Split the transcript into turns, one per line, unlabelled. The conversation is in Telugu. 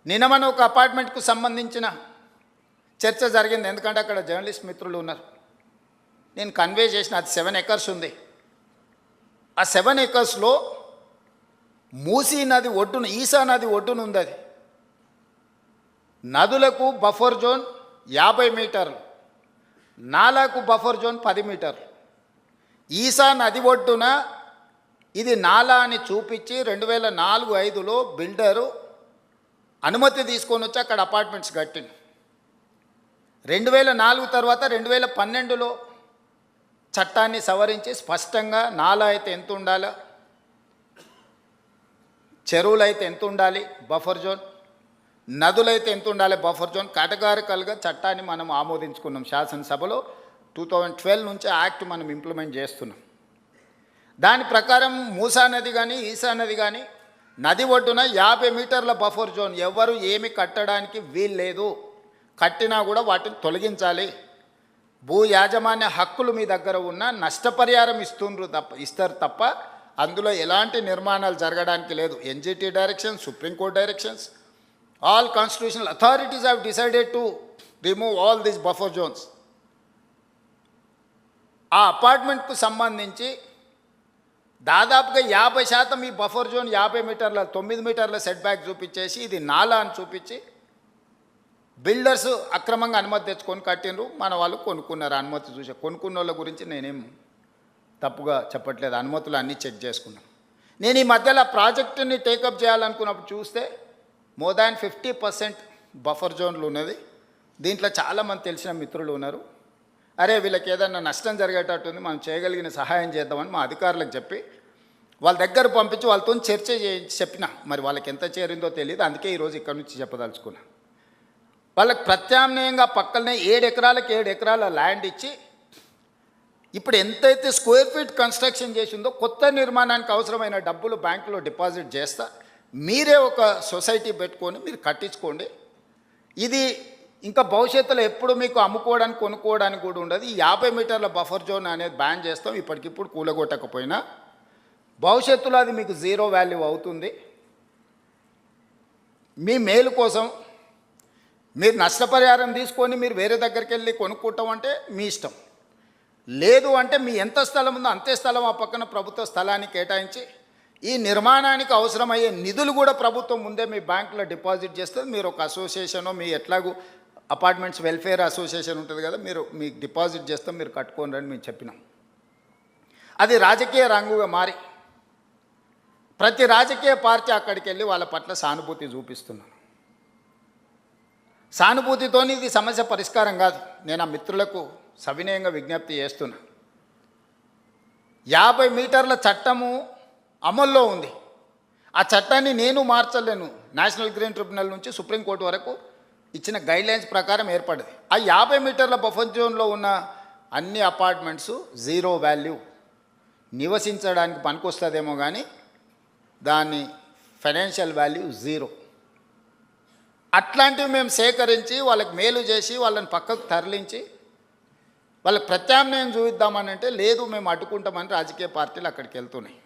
నిన్న మన ఒక అపార్ట్మెంట్కు సంబంధించిన చర్చ జరిగింది. ఎందుకంటే అక్కడ జర్నలిస్ట్ మిత్రులు ఉన్నారు. నేను కన్వే చేసిన అది 7 ఎకర్స్ ఉంది. ఆ 7 ఎకర్స్లో మూసీ నది ఒడ్డున, ఈసా నది ఒడ్డున ఉంది. అది నదులకు బఫర్ జోన్ 50 మీటర్లు, నాలాకు బఫర్ జోన్ 10 మీటర్లు. ఈసా నది ఒడ్డున ఇది నాలా అని చూపించి 2004-05లో బిల్డరు అనుమతి తీసుకొని వచ్చి అక్కడ అపార్ట్మెంట్స్ కట్టింది. 2004 తర్వాత 2012లో చట్టాన్ని సవరించి స్పష్టంగా నాలా అయితే ఎంత ఉండాలో, చెరువులు అయితే ఎంత ఉండాలి బఫర్ జోన్, నదులైతే ఎంత ఉండాలి బఫర్ జోన్, కేటగారికల్గా చట్టాన్ని మనం ఆమోదించుకున్నాం. శాసనసభలో 2012 నుంచి యాక్ట్ మనం ఇంప్లిమెంట్ చేస్తున్నాం. దాని ప్రకారం మూసా నది కానీ ఈసా నది కానీ నది ఒడ్డున 50 మీటర్ల బఫర్ జోన్, ఎవరు ఏమి కట్టడానికి వీల్లేదు, కట్టినా కూడా వాటిని తొలగించాలి. భూ యాజమాన్య హక్కులు మీ దగ్గర ఉన్న నష్టపరిహారం ఇస్తారు తప్ప అందులో ఎలాంటి నిర్మాణాలు జరగడానికి లేదు. NGT directions, supreme court directions, all constitutional authorities have decided to remove all these buffer zones. ఆ అపార్ట్మెంట్కు సంబంధించి దాదాపుగా 50% ఈ బఫర్ జోన్ 50 మీటర్ల 9 మీటర్ల సెట్ బ్యాక్ చూపించేసి ఇది నాలా అని చూపించి బిల్డర్స్ అక్రమంగా అనుమతి తెచ్చుకొని కట్టినరు. మన వాళ్ళు కొనుక్కున్నారు. అనుమతి చూసే కొనుక్కున్న వాళ్ళ గురించి నేనేం తప్పుగా చెప్పట్లేదు. అనుమతులు అన్నీ చెక్ చేసుకున్నాం. నేను ఈ మధ్యలో ప్రాజెక్టుని టేకప్ చేయాలనుకున్నప్పుడు చూస్తే మోర్ దాన్ 50% బఫర్ జోన్లు ఉన్నది. దీంట్లో చాలామంది తెలిసిన మిత్రులు ఉన్నారు. అరే వీళ్ళకి ఏదన్నా నష్టం జరిగేటట్టుంది, మనం చేయగలిగిన సహాయం చేద్దామని మా అధికారులకు చెప్పి వాళ్ళ దగ్గర పంపించి వాళ్ళతో చర్చ చెప్పిన. మరి వాళ్ళకి ఎంత చేరిందో తెలియదు. అందుకే ఈరోజు ఇక్కడ నుంచి చెప్పదలుచుకున్నా. వాళ్ళకి ప్రత్యామ్నాయంగా పక్కనే 7 ఎకరాలకు 7 ఎకరాల ల్యాండ్ ఇచ్చి ఇప్పుడు ఎంతైతే స్క్వేర్ ఫీట్ కన్స్ట్రక్షన్ చేసిందో కొత్త నిర్మాణానికి అవసరమైన డబ్బులు బ్యాంకులో డిపాజిట్ చేస్తా, మీరే ఒక సొసైటీ పెట్టుకొని మీరు కట్టించుకోండి. ఇది ఇంకా భవిష్యత్తులో ఎప్పుడు మీకు అమ్ముకోవడానికి కొనుక్కోవడానికి కూడా ఉండదు. ఈ 50 మీటర్ల బఫర్ జోన్ అనేది బ్యాన్ చేస్తాం. ఇప్పటికిప్పుడు కూలగొట్టకపోయినా భవిష్యత్తులో అది మీకు జీరో వాల్యూ అవుతుంది. మీ మేలు కోసం మీరు నష్టపరిహారం తీసుకొని మీరు వేరే దగ్గరికి వెళ్ళి కొనుక్కుంటాం అంటే మీ ఇష్టం. లేదు అంటే మీ ఎంత స్థలం ఉందో అంతే స్థలం ఆ పక్కన ప్రభుత్వ స్థలాన్ని కేటాయించి ఈ నిర్మాణానికి అవసరమయ్యే నిధులు కూడా ప్రభుత్వం ముందే మీ బ్యాంకులో డిపాజిట్ చేస్తుంది. మీరు ఒక అసోసియేషనో, మీ ఎట్లాగూ అపార్ట్మెంట్స్ వెల్ఫేర్ అసోసియేషన్ ఉంటుంది కదా, మీరు మీకు డిపాజిట్ చేస్తాం, మీరు కట్టుకోండి అని మేము చెప్పినాం. అది రాజకీయ రంగుగా మారి ప్రతి రాజకీయ పార్టీ అక్కడికి వెళ్ళి వాళ్ళ పట్ల సానుభూతి చూపిస్తున్నాను. సానుభూతితో ఇది సమస్య పరిష్కారం కాదు. నేను ఆ మిత్రులకు సవినయంగా విజ్ఞప్తి చేస్తున్నా. 50 మీటర్ల చట్టము అమల్లో ఉంది. ఆ చట్టాన్ని నేను మార్చలేను. నేషనల్ గ్రీన్ ట్రిబ్యునల్ నుంచి సుప్రీంకోర్టు వరకు ఇచ్చిన గైడ్లైన్స్ ప్రకారం ఏర్పడింది. ఆ 50 మీటర్ల బఫర్ జోన్లో ఉన్న అన్ని అపార్ట్మెంట్స్ జీరో వాల్యూ, నివసించడానికి పనికొస్తుందేమో కానీ దాని ఫైనాన్షియల్ వాల్యూ జీరో. అట్లాంటివి మేము సేకరించి వాళ్ళకి మేలు చేసి వాళ్ళని పక్కకు తరలించి వాళ్ళకి ప్రత్యామ్నాయం చూపిద్దామని అంటే లేదు మేము అడ్డుకుంటామని రాజకీయ పార్టీలు అక్కడికి వెళ్తున్నాయి.